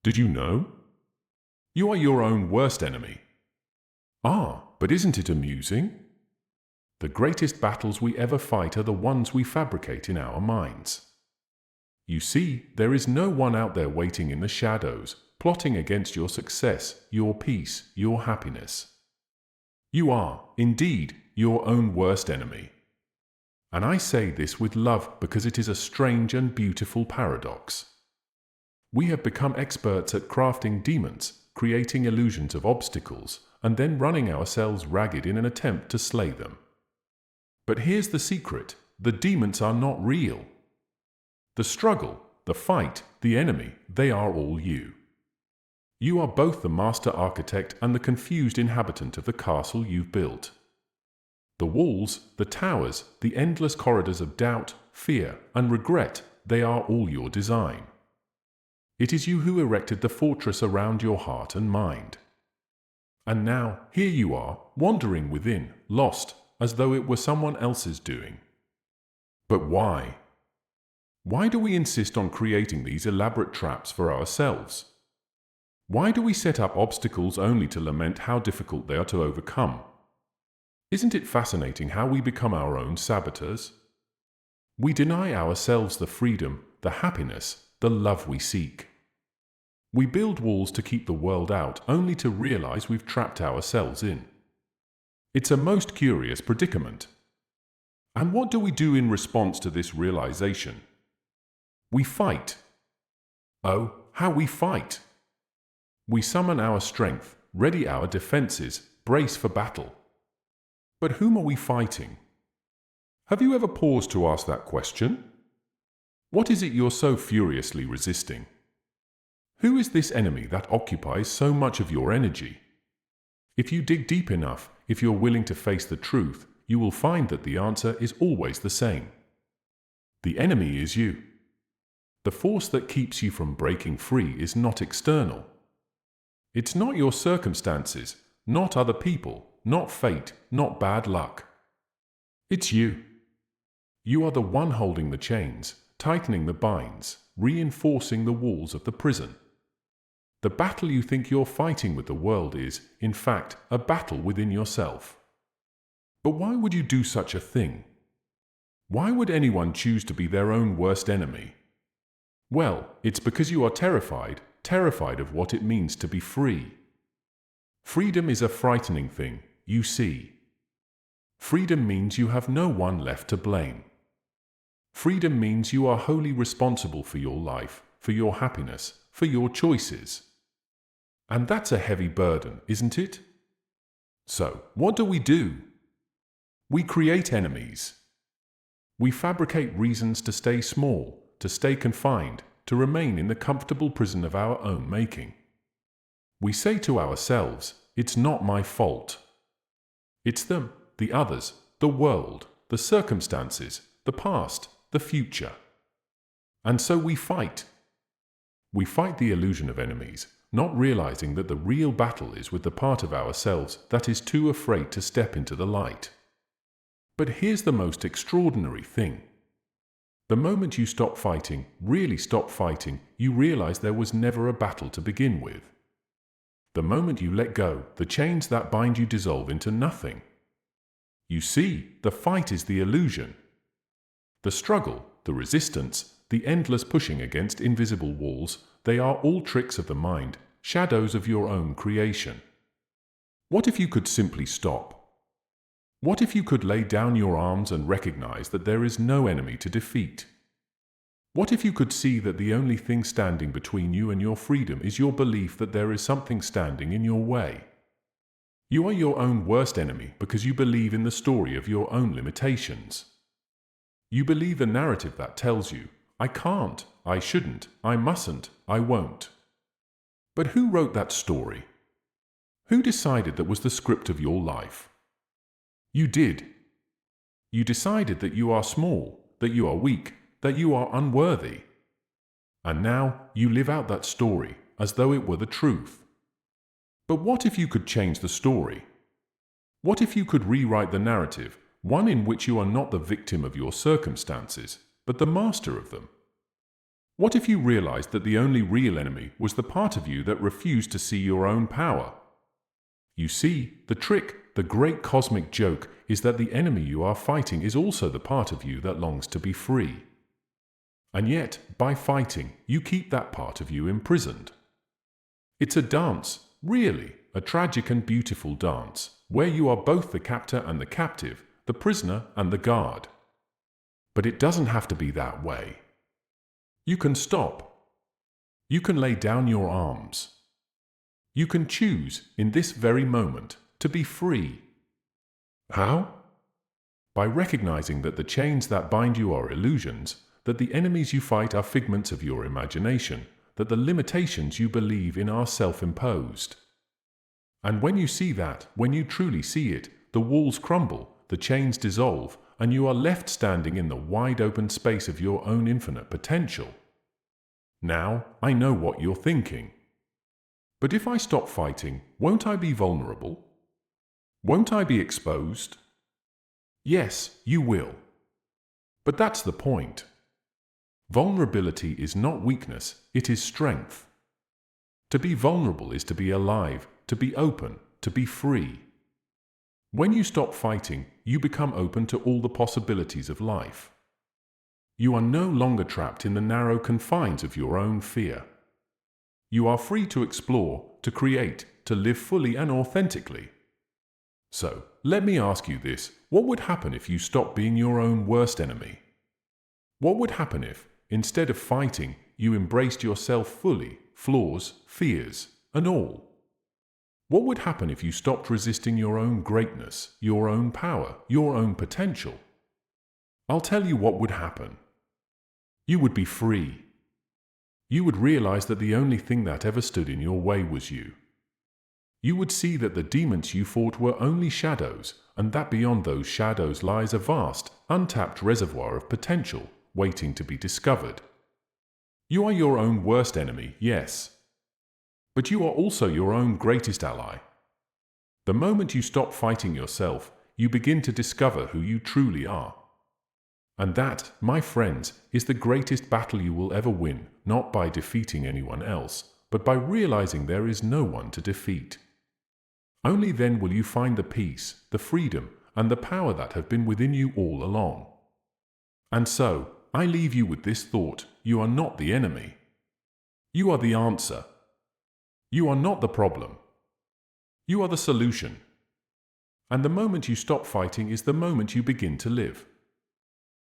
Did you know? You are your own worst enemy. Ah, but isn't it amusing? The greatest battles we ever fight are the ones we fabricate in our minds. You see, there is no one out there waiting in the shadows, plotting against your success, your peace, your happiness. You are, indeed, your own worst enemy. And I say this with love because it is a strange and beautiful paradox. We have become experts at crafting demons, creating illusions of obstacles, and then running ourselves ragged in an attempt to slay them. But here's the secret: the demons are not real. The struggle, the fight, the enemy, they are all you. You are both the master architect and the confused inhabitant of the castle you've built. The walls, the towers, the endless corridors of doubt, fear, and regret, they are all your design. It is you who erected the fortress around your heart and mind. And now, here you are, wandering within, lost, as though it were someone else's doing. But why? Why do we insist on creating these elaborate traps for ourselves? Why do we set up obstacles only to lament how difficult they are to overcome? Isn't it fascinating how we become our own saboteurs? We deny ourselves the freedom, the happiness, the love we seek. We build walls to keep the world out, only to realize we've trapped ourselves in. It's a most curious predicament. And what do we do in response to this realization? We fight. Oh, how we fight! We summon our strength, ready our defenses, brace for battle. But whom are we fighting? Have you ever paused to ask that question? What is it you're so furiously resisting? Who is this enemy that occupies so much of your energy? If you dig deep enough, if you're willing to face the truth, you will find that the answer is always the same. The enemy is you. The force that keeps you from breaking free is not external. It's not your circumstances, not other people, not fate, not bad luck. It's you. You are the one holding the chains, tightening the binds, reinforcing the walls of the prison. The battle you think you're fighting with the world is, in fact, a battle within yourself. But why would you do such a thing? Why would anyone choose to be their own worst enemy? Well, it's because you are terrified of what it means to be free. Freedom is a frightening thing, you see. Freedom means you have no one left to blame. Freedom means you are wholly responsible for your life, for your happiness, for your choices. And that's a heavy burden, isn't it? So, what do? We create enemies. We fabricate reasons to stay small, to stay confined, to remain in the comfortable prison of our own making. We say to ourselves, it's not my fault. It's them, the others, the world, the circumstances, the past, the future. And so we fight. We fight the illusion of enemies, not realizing that the real battle is with the part of ourselves that is too afraid to step into the light. But here's the most extraordinary thing. The moment you stop fighting, really stop fighting, you realize there was never a battle to begin with. The moment you let go, the chains that bind you dissolve into nothing. You see, the fight is the illusion. The struggle, the resistance, the endless pushing against invisible walls, they are all tricks of the mind, shadows of your own creation. What if you could simply stop? What if you could lay down your arms and recognize that there is no enemy to defeat? What if you could see that the only thing standing between you and your freedom is your belief that there is something standing in your way? You are your own worst enemy because you believe in the story of your own limitations. You believe the narrative that tells you, I can't, I shouldn't, I mustn't, I won't. But who wrote that story? Who decided that was the script of your life? You did. You decided that you are small, that you are weak, that you are unworthy. And now you live out that story as though it were the truth. But what if you could change the story? What if you could rewrite the narrative, one in which you are not the victim of your circumstances, but the master of them? What if you realized that the only real enemy was the part of you that refused to see your own power? You see, the trick, the great cosmic joke, is that the enemy you are fighting is also the part of you that longs to be free. And yet, by fighting, you keep that part of you imprisoned. It's a dance, really, a tragic and beautiful dance, where you are both the captor and the captive, the prisoner and the guard. But it doesn't have to be that way. You can stop. You can lay down your arms. You can choose, in this very moment, to be free. How? By recognizing that the chains that bind you are illusions, that the enemies you fight are figments of your imagination, that the limitations you believe in are self-imposed. And when you see that, when you truly see it, the walls crumble, the chains dissolve, and you are left standing in the wide-open space of your own infinite potential. Now, I know what you're thinking. But if I stop fighting, won't I be vulnerable? Won't I be exposed? Yes, you will. But that's the point. Vulnerability is not weakness, it is strength. To be vulnerable is to be alive, to be open, to be free. When you stop fighting, you become open to all the possibilities of life. You are no longer trapped in the narrow confines of your own fear. You are free to explore, to create, to live fully and authentically. So, let me ask you this: what would happen if you stopped being your own worst enemy? What would happen if, instead of fighting, you embraced yourself fully, flaws, fears, and all? What would happen if you stopped resisting your own greatness, your own power, your own potential? I'll tell you what would happen. You would be free. You would realize that the only thing that ever stood in your way was you. You would see that the demons you fought were only shadows, and that beyond those shadows lies a vast, untapped reservoir of potential, waiting to be discovered. You are your own worst enemy, yes. But you are also your own greatest ally. The moment you stop fighting yourself, you begin to discover who you truly are. And that, my friends, is the greatest battle you will ever win, not by defeating anyone else, but by realizing there is no one to defeat. Only then will you find the peace, the freedom, and the power that have been within you all along. And so, I leave you with this thought: you are not the enemy. You are the answer. You are not the problem. You are the solution. And the moment you stop fighting is the moment you begin to live.